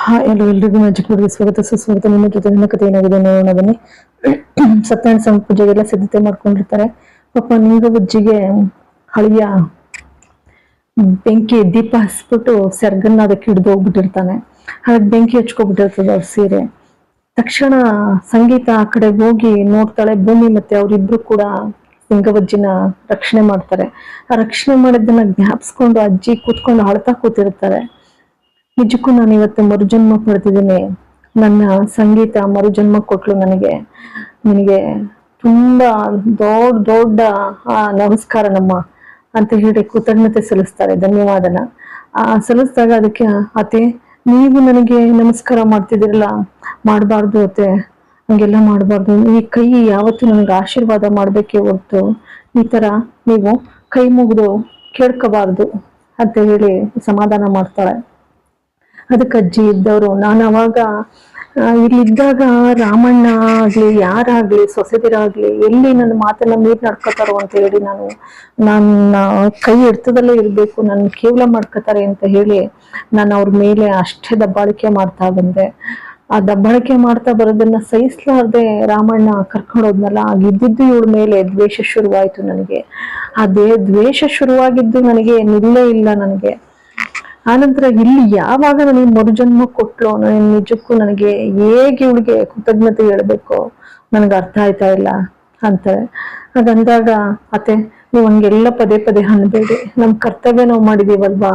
ಎಲ್ರಿಗೂ ಮ್ಯಾಜಿಕ್ ಬೋರ್ಡ್ಗೆ ಸ್ವಾಗತ ಸುಸ್ವಾಗತ. ನಿಮ್ಮ ಜೊತೆ ನನ್ನ ಕಥೆ ಏನಾಗಿದೆ ನೋಡೋಣ ಬನ್ನಿ. ಸತ್ಯನಾರಾಯಣ ಸ್ವಾಮಿ ಪೂಜೆಗೆಲ್ಲ ಸಿದ್ಧತೆ ಮಾಡ್ಕೊಂಡಿರ್ತಾರೆ. ಪಾಪ ನಿಂಗಬಜ್ಜಿಗೆ ಹಳಿಯ ಬೆಂಕಿ ದೀಪ ಹಚ್ಬಿಟ್ಟು ಸೆರ್ಗನ್ನ ಅದಕ್ಕೆ ಹಿಡಿದು ಹೋಗ್ಬಿಟ್ಟಿರ್ತಾನೆ. ಹಾಗೆ ಬೆಂಕಿ ಹಚ್ಕೊಬಿಟ್ಟಿರ್ತದೆ ಅವ್ರ ಸೀರೆ. ತಕ್ಷಣ ಸಂಗೀತ ಆ ಕಡೆ ಹೋಗಿ ನೋಡ್ತಾಳೆ. ಭೂಮಿ ಮತ್ತೆ ಅವರಿಬ್ರು ಕೂಡ ನಿಂಗಬಜ್ಜಿನ ರಕ್ಷಣೆ ಮಾಡ್ತಾರೆ. ಆ ರಕ್ಷಣೆ ಮಾಡಿದ್ದನ್ನ ಜ್ಞಾಪಿಸ್ಕೊಂಡು ಅಜ್ಜಿ ಕೂತ್ಕೊಂಡು ಅಳ್ತಾ ಕೂತಿರ್ತಾರೆ. ನಿಜಕ್ಕೂ ನಾನು ಇವತ್ತು ಮರುಜನ್ಮ ಪಡ್ತಿದ್ದೀನಿ. ನನ್ನ ಸಂಗೀತ ಮರುಜನ್ಮ ಕೊಟ್ಲು ನಿನಗೆ ತುಂಬಾ ದೊಡ್ಡ ನಮಸ್ಕಾರ ನಮ್ಮ ಅಂತ ಹೇಳಿ ಕೃತಜ್ಞತೆ ಸಲ್ಲಿಸ್ತಾರೆ, ಧನ್ಯವಾದನ ಸಲ್ಲಿಸಿದಾಗ ಅದಕ್ಕೆ ಅತ್ತೆ ನೀವು ನನಗೆ ನಮಸ್ಕಾರ ಮಾಡ್ತಿದ್ದೀರಲ್ಲ, ಮಾಡಬಾರ್ದು ಅತ್ತೆ, ಹಂಗೆಲ್ಲ ಮಾಡಬಾರ್ದು. ಈ ಕೈ ಯಾವತ್ತು ನನಗೆ ಆಶೀರ್ವಾದ ಮಾಡ್ಬೇಕೇ ಹೊರ್ತು ಈ ತರ ನೀವು ಕೈ ಮುಗಿದು ಕೇಳ್ಕೋಬಾರ್ದು ಅಂತ ಹೇಳಿ ಸಮಾಧಾನ ಮಾಡ್ತಾಳೆ. ಅದಕ್ಕೆ ಅಜ್ಜಿ ಇದ್ದವರು, ನಾನು ಅವಾಗ ಇಲ್ಲಿದ್ದಾಗ ರಾಮಣ್ಣ ಆಗ್ಲಿ ಯಾರಾಗ್ಲಿ ಸೊಸೆದಿರಾಗ್ಲಿ ಎಲ್ಲಿ ನನ್ನ ಮಾತನ್ನ ಮೀರ್ ನಡ್ಕೋತಾರೋ ಅಂತ ಹೇಳಿ ನನ್ನ ಕೈ ಹಿಡ್ತದಲ್ಲೇ ಇರ್ಬೇಕು, ನನ್ನ ಕೇವಲ ಮಾಡ್ಕೋತಾರೆ ಅಂತ ಹೇಳಿ ನಾನು ಅವ್ರ ಮೇಲೆ ಅಷ್ಟೇ ದಬ್ಬಾಳಿಕೆ ಮಾಡ್ತಾ ಬಂದೆ. ಆ ದಬ್ಬಾಳಿಕೆ ಮಾಡ್ತಾ ಬರೋದನ್ನ ಸಹಿಸ್ಲಾರ್ದೆ ರಾಮಣ್ಣ ಕರ್ಕೊಂಡೋದ್ನಲ್ಲ, ಆಗಿದ್ದು ಇವಳ ಮೇಲೆ ದ್ವೇಷ ಶುರುವಾಯ್ತು ನನಗೆ. ಅದೇ ದ್ವೇಷ ಶುರುವಾಗಿದ್ದು ನನಗೆ ನಿಲ್ಲೇ ಇಲ್ಲ ನನಗೆ. ಆನಂತರ ಇಲ್ಲಿ ಯಾವಾಗ ನನಗೆ ಮರುಜನ್ಮ ಕೊಟ್ಲು, ನಿಜಕ್ಕೂ ನನಗೆ ಹೇಗೆ ಇವಳಿಗೆ ಕೃತಜ್ಞತೆ ಹೇಳ್ಬೇಕು ನನಗೆ ಅರ್ಥ ಆಯ್ತಾ ಇಲ್ಲ ಅಂತಾರೆ. ಹಾಗಂದಾಗ ಅತ್ತೆ ನೀವು ಹಂಗೆಲ್ಲ ಪದೇ ಪದೇ ಅನ್ಬೇಡಿ, ನಮ್ ಕರ್ತವ್ಯ ನಾವು ಮಾಡಿದೀವಲ್ವಾ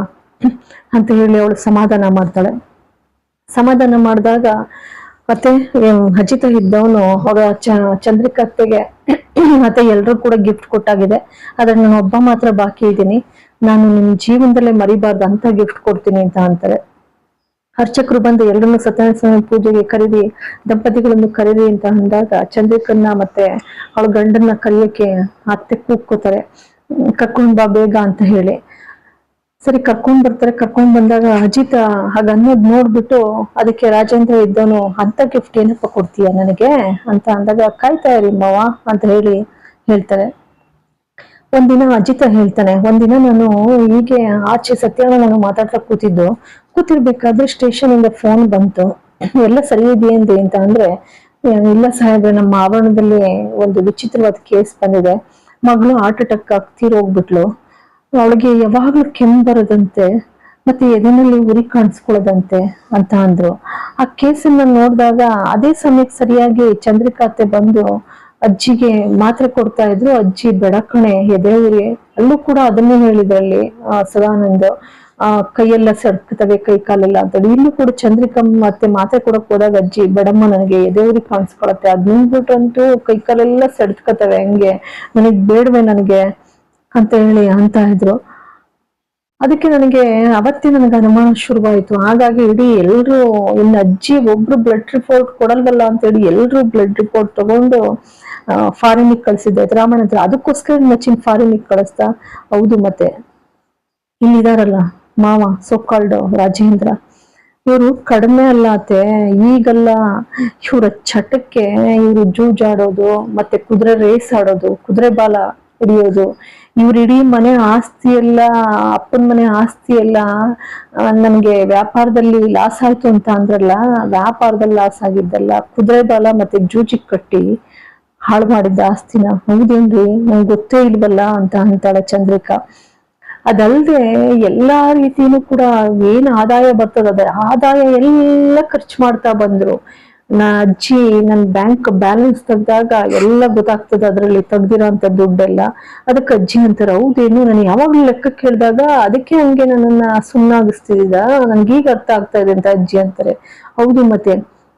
ಅಂತ ಹೇಳಿ ಅವಳು ಸಮಾಧಾನ ಮಾಡ್ತಾಳೆ. ಸಮಾಧಾನ ಮಾಡಿದಾಗ ಮತ್ತೆ ಅಜಿತ ಇದ್ದವನು ಅವರ ಚಂದ್ರಿಕತ್ತೆಗೆ ಮತ್ತೆ ಎಲ್ರೂ ಕೂಡ ಗಿಫ್ಟ್ ಕೊಟ್ಟಾಗಿದೆ, ಆದ್ರೆ ನಾನು ಒಬ್ಬ ಮಾತ್ರ ಬಾಕಿ ಇದ್ದೀನಿ, ನಾನು ನಿಮ್ ಜೀವನದಲ್ಲೇ ಮರಿಬಾರ್ದು ಅಂತ ಗಿಫ್ಟ್ ಕೊಡ್ತೀನಿ ಅಂತ ಅಂತಾರೆ. ಅರ್ಚಕರು ಬಂದು ಎಲ್ಲರನ್ನು ಸತ್ಯನಾರಾಯಣ ಸ್ವಾಮಿ ಪೂಜೆಗೆ ಕರೀರಿ, ದಂಪತಿಗಳನ್ನು ಕರೀರಿ ಅಂತ ಅಂದಾಗ ಚಂದ್ರಿಕನ್ನ ಮತ್ತೆ ಅವಳ ಗಂಡನ್ನ ಕರೆಯೋಕೆ ಅತ್ತೆ ಕೂಗ್ಕೋತಾರೆ, ಕರ್ಕೊಂಡ್ ಬಾ ಬೇಗ ಅಂತ ಹೇಳಿ. ಸರಿ ಕರ್ಕೊಂಡ್ ಬರ್ತಾರೆ. ಕರ್ಕೊಂಡ್ ಬಂದಾಗ ಅಜಿತ ಹಾಗನ್ನೋದ್ ನೋಡ್ಬಿಟ್ಟು ಅದಕ್ಕೆ ರಾಜೇಂದ್ರ ಇದ್ದವನು, ಅಂತ ಗಿಫ್ಟ್ ಏನಪ್ಪ ಕೊಡ್ತೀಯ ನನಗೆ ಅಂತ ಅಂದಾಗ, ಕಾಯ್ತಾ ಇರಿ ಮಾವ ಅಂತ ಹೇಳ್ತಾರೆ. ಒಂದಿನ ಅಜಿತ ಹೇಳ್ತಾನೆ, ಒಂದಿನ ನಾನು ಹೀಗೆ ಆಚೆ ಸತ್ಯನ ನಾನು ಮಾತಾಡ್ತಾ ಕೂತಿರ್ಬೇಕಾದ್ರೆ ಸ್ಟೇಷನ್ ಇಂದ ಫೋನ್ ಬಂತು, ಎಲ್ಲ ಸರಿ ಇದೆಯೇಂದಿ ಅಂತ ಅಂದ್ರೆ, ಇಲ್ಲ ಸಾಹೇಬ್ರೆ ನಮ್ಮ ಆವರಣದಲ್ಲಿ ಒಂದು ವಿಚಿತ್ರವಾದ ಕೇಸ್ ಬಂದಿದೆ, ಮಗಳು ಹಾರ್ಟ್ ಅಟ್ಯಾಕ್ ತೀರೋಗ್ಬಿಟ್ಲು, ಅವಳಿಗೆ ಯಾವಾಗ್ಲೂ ಕೆಮ್ಮು ಬರೋದಂತೆ ಮತ್ತೆ ಎದೆನಲ್ಲಿ ಉರಿ ಕಾಣಿಸ್ಕೊಳ್ಳೋದಂತೆ ಅಂತ ಅಂದ್ರು. ಆ ಕೇಸನ್ನ ನೋಡಿದಾಗ ಅದೇ ಸಮಯಕ್ಕೆ ಸರಿಯಾಗಿ ಚಂದ್ರಿಕಾತೆ ಬಂದು ಅಜ್ಜಿಗೆ ಮಾತ್ರೆ ಕೊಡ್ತಾ ಇದ್ರು. ಅಜ್ಜಿ ಬೆಡಕಣೆ ಎದೆ ಉರಿ, ಅಲ್ಲೂ ಕೂಡ ಅದನ್ನೇ ಹೇಳಿದ್ರಲ್ಲಿ ಸದಾನಂದ್, ಕೈಯೆಲ್ಲ ಸಡ್ಕತವೆ ಕೈ ಕಾಲೆಲ್ಲ ಅಂತೇಳಿ. ಇಲ್ಲೂ ಕೂಡ ಚಂದ್ರಿಕಾ ಮತ್ತೆ ಮಾತ್ರೆ ಕೊಡಕ್ ಹೋದಾಗ ಅಜ್ಜಿ ಬೇಡಮ್ಮ ನನಗೆ ಎದೆ ಉರಿ ಕಾಣಿಸ್ಕೊಳತ್ತೆ, ಅದ್ ನಿಂತ್ಬಿಟ್ರಂತೂ ಕೈ ಕಾಲೆಲ್ಲ ಸಡ್ಕತವೆ, ಹಂಗೆ ನನಗ್ ಬೇಡವೆ ನನಗೆ ಅಂತ ಹೇಳಿ ಅಂತ ಇದ್ರು. ಅದಕ್ಕೆ ನನಗೆ ಅವತ್ತೇ ನನಗೆ ಅನುಮಾನ ಶುರುವಾಯ್ತು. ಹಾಗಾಗಿ ಇಡೀ ಎಲ್ರು ಇನ್ನು ಅಜ್ಜಿ ಒಬ್ರು ಬ್ಲಡ್ ರಿಪೋರ್ಟ್ ಕೊಡಲ್ವಲ್ಲ ಅಂತ ಹೇಳಿ ಎಲ್ರು ಬ್ಲಡ್ ರಿಪೋರ್ಟ್ ತಗೊಂಡು ಫಾರಿನಿಗೆ ಕಳ್ಸಿದ್ದೆ ರಾಮಣ್ಣ ಹತ್ರ. ಅದಕ್ಕೋಸ್ಕರ ನಚ್ಚಿನ ಫಾರಿನಿಗೆ ಕಳಿಸ್ತಾ. ಹೌದು, ಮತ್ತೆ ಇಲ್ಲಿದಾರಲ್ಲ ಮಾವ ಸೋಕಾಲ್ಡ್ ರಾಜೇಂದ್ರ, ಇವರು ಕಡಿಮೆ ಅಲ್ಲ ಅತ್ತೆ, ಈಗಲ್ಲ ಇವ್ರ ಚಟಕ್ಕೆ ಇವರು ಜೂಜಾಡೋದು ಮತ್ತೆ ಕುದುರೆ ರೇಸ್ ಆಡೋದು, ಕುದುರೆ ಬಾಲ ಹಿಡಿಯೋದು, ಇವ್ರ ಇಡೀ ಮನೆ ಆಸ್ತಿ ಎಲ್ಲ, ಅಪ್ಪನ ಮನೆ ಆಸ್ತಿ ಎಲ್ಲ ನನ್ಗೆ ವ್ಯಾಪಾರದಲ್ಲಿ ಲಾಸ್ ಆಯ್ತು ಅಂತ ಅಂದ್ರಲ್ಲ, ವ್ಯಾಪಾರದಲ್ಲಿ ಲಾಸ್ ಆಗಿದ್ದಲ್ಲ, ಕುದುರೆ ಬಾಲ ಮತ್ತೆ ಜೂಜಿಗ್ ಕಟ್ಟಿ ಹಾಳು ಮಾಡಿದ್ದ ಆಸ್ತಿನ. ಹೌದೇನ್ರಿ, ನಂಗೆ ಗೊತ್ತೇ ಇಲ್ವಲ್ಲ ಅಂತ ಅಂತಾಳೆ ಚಂದ್ರಿಕಾ. ಅದಲ್ದೆ ಎಲ್ಲಾ ರೀತಿನೂ ಕೂಡ ಏನ್ ಆದಾಯ ಬರ್ತದ ಅದ ಆದಾಯ ಎಲ್ಲ ಖರ್ಚು ಮಾಡ್ತಾ ಬಂದ್ರು. ಅಜ್ಜಿ ನನ್ ಬ್ಯಾಂಕ್ ಬ್ಯಾಲೆನ್ಸ್ ತೆಗ್ದಾಗ ಎಲ್ಲ ಗೊತ್ತಾಗ್ತದೆ, ಅದ್ರಲ್ಲಿ ತೆಗ್ದಿರೋ ಅಂತ ದುಡ್ಡೆಲ್ಲ. ಅದಕ್ಕೆ ಅಜ್ಜಿ ಅಂತಾರ, ಹೌದೇನು, ನಾನು ಯಾವಾಗ್ಲೂ ಲೆಕ್ಕ ಕೇಳಿದಾಗ ಅದಕ್ಕೆ ಹಂಗೆ ನನ್ನನ್ನ ಸುಮ್ಮನಾಗಿಸ್ತಿದ್ದ, ನನ್ಗೆ ಈಗ ಅರ್ಥ ಆಗ್ತಾ ಇದೆ ಅಂತ ಅಜ್ಜಿ ಅಂತಾರೆ. ಹೌದು, ಮತ್ತೆ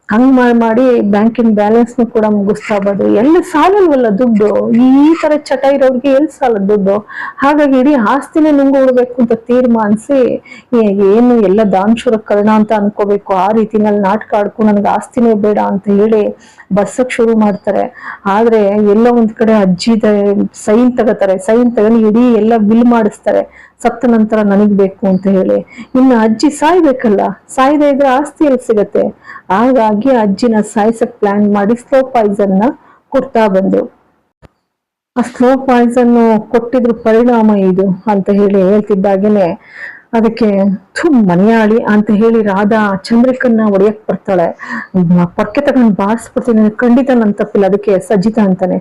ಹಂಗ್ ಮಾಡಿ ಬ್ಯಾಂಕಿನ ಬ್ಯಾಲೆನ್ಸ್ ನು ಕೂಡ ಮುಗಿಸ್ತಾ ಬಂದ್ರು. ಎಲ್ಲಿ ಸಾಲಲ್ವಲ್ಲ ದುಡ್ಡು, ಈ ತರ ಚಟ ಇರೋರ್ಗೆ ಎಲ್ಲಿ ಸಾಲ ದುಡ್ಡು. ಹಾಗಾಗಿ ಇಡೀ ಆಸ್ತಿನೇ ನುಂಗೋಡ್ಬೇಕು ಅಂತ ತೀರ್ಮಾನಿಸಿ, ಏನು ಎಲ್ಲ ದಾನಶೂರ ಕರ್ಣ ಅಂತ ಅನ್ಕೋಬೇಕು, ಆ ರೀತಿನಲ್ಲಿ ನಾಟಕ ಆಡ್ಕೊಂಡು ನನಗೆ ಆಸ್ತಿನೇ ಬೇಡ ಅಂತ ಹೇಳಿ ಬರ್ಸಕ್ ಶುರು ಮಾಡ್ತಾರೆ. ಆದ್ರೆ ಎಲ್ಲ ಒಂದ್ ಕಡೆ ಅಜ್ಜಿ ಸೈನ್ ತಗೋತಾರೆ. ಸೈನ್ ತಗೊಂಡು ಇಡೀ ಎಲ್ಲ ಬಿಲ್ ಮಾಡಿಸ್ತಾರೆ, ಸತ್ತ ನಂತರ ನನಗ್ ಬೇಕು ಅಂತ ಹೇಳಿ. ಇನ್ನು ಅಜ್ಜಿ ಸಾಯ್ಬೇಕಲ್ಲ, ಸಾಯ್ದೆ ಇದ್ರೆ ಆಸ್ತಿ ಎಲ್ಲಿ ಸಿಗತ್ತೆ. ಹಾಗಾಗಿ ಅಜ್ಜಿನ ಸಾಯ್ಸಕ್ ಪ್ಲಾನ್ ಮಾಡಿ ಸ್ಲೋ ಪಾಯ್ಸನ್ ನ ಕೊಡ್ತಾ ಬಂದ್ರು. ಆ ಸ್ಲೋ ಪಾಯ್ಸನ್ ಕೊಟ್ಟಿದ್ರು ಪರಿಣಾಮ ಇದು ಅಂತ ಹೇಳಿ ಹೇಳ್ತಿದ್ದಾಗೇನೆ ಅದಕ್ಕೆ ಮನೆಯಾಳಿ ಅಂತ ಹೇಳಿ ರಾಧಾ ಚಂದ್ರಿಕನ್ನ ಹೊಡೆಯಕ್ ಬರ್ತಾಳೆ. ಪೊರ್ಕೆ ತಗೊಂಡು ಬಾರಿಸ್ಬಿಡ್ತೀನಿ, ಖಂಡಿತ ನನ್ ತಪ್ಪಿಲ್ಲ. ಅದಕ್ಕೆ ಸಜ್ಜಿತ ಅಂತಾನೆ,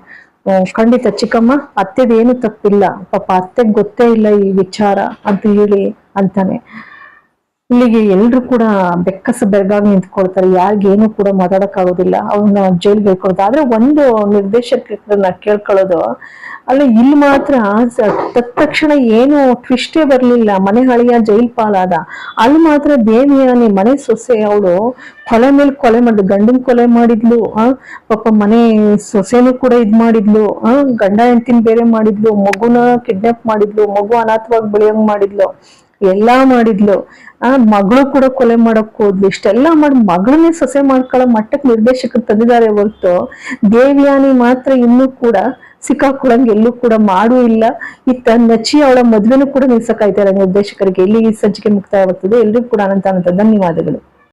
ಖಂಡಿತ ಚಿಕ್ಕಮ್ಮ, ಅತ್ತೆದ ಏನು ತಪ್ಪಿಲ್ಲ, ಪಾಪ ಅತ್ತೆಗ್ ಗೊತ್ತೇ ಇಲ್ಲ ಈ ವಿಚಾರ ಅಂತ ಹೇಳಿ ಅಂತಾನೆ. ಇಲ್ಲಿಗೆ ಎಲ್ರು ಕೂಡ ಬೆಕ್ಕಸ ಬೆರಗಾಗಿ ನಿಂತ್ಕೊಳ್ತಾರೆ, ಯಾರಿಗೇನು ಕೂಡ ಮಾತಾಡಕ್ ಆಗೋದಿಲ್ಲ, ಅವ್ನ ಜೈಲ್ಗೆ ಹೇಳ್ಕೊಳ್ತಾರೆ. ಆದ್ರೆ ಒಂದು ನಿರ್ದೇಶಕರನ್ನ ಕೇಳ್ಕೊಳ್ಳೋದು, ಅಲ್ಲ ಇಲ್ಲಿ ಮಾತ್ರ ತಕ್ಷಣ ಏನು ಟ್ವಿಸ್ಟೇ ಬರ್ಲಿಲ್ಲ, ಮನೆ ಹಳಿಯ ಜೈಲ್ ಪಾಲಾದ. ಅಲ್ಲಿ ಮಾತ್ರ ದೇವಿಯಾನಿ ಮನೆ ಸೊಸೆ, ಅವಳು ಕೊಲೆ ಮೇಲೆ ಕೊಲೆ ಮಾಡಿದ್ಲು, ಗಂಡನ್ ಕೊಲೆ ಮಾಡಿದ್ಲು, ಪಾಪ ಮನೆ ಸೊಸೆನೂ ಕೂಡ ಇದ್ ಮಾಡಿದ್ಲು, ಗಂಡ ಹೆಂಡತಿನ ಬೇರೆ ಮಾಡಿದ್ಲು, ಮಗುನ ಕಿಡ್ನಾಪ್ ಮಾಡಿದ್ಲು, ಮಗು ಅನಾಥವಾಗಿ ಬೆಳೆಯಂಗ್ ಮಾಡಿದ್ಲು, ಎಲ್ಲಾ ಮಾಡಿದ್ಲು. ಮಗಳು ಕೂಡ ಕೊಲೆ ಮಾಡಕ್ ಹೋದ್ಲು. ಇಷ್ಟೆಲ್ಲಾ ಮಾಡಿ ಮಗಳನ್ನೇ ಸೊಸೆ ಮಾಡ್ಕೊಳ್ಳೋ ಮಟ್ಟಕ್ಕೆ ನಿರ್ದೇಶಕರು ತಂದಿದ್ದಾರೆ ಹೊರತು ದೇವ್ಯಾನಿ ಮಾತ್ರ ಇನ್ನೂ ಕೂಡ ಸಿಕ್ಕಾಕೊಳಂಗ್ ಎಲ್ಲೂ ಕೂಡ ಮಾಡೂ ಇಲ್ಲ. ಇತ್ತ ನಚಿ ಅವಳ ಮದ್ವೆನೂ ಕೂಡ ನಿಲ್ಸಕ್ಕಾಯ್ತಾರೆ ನಿರ್ದೇಶಕರಿಗೆ. ಇಲ್ಲಿ ಈ ಸಂಚಿಕೆ ಮುಕ್ತಾಯವಾಗ್ತದೆ. ಎಲ್ರಿಗೂ ಕೂಡ ಅನಂತ ಧನ್ಯವಾದಗಳು.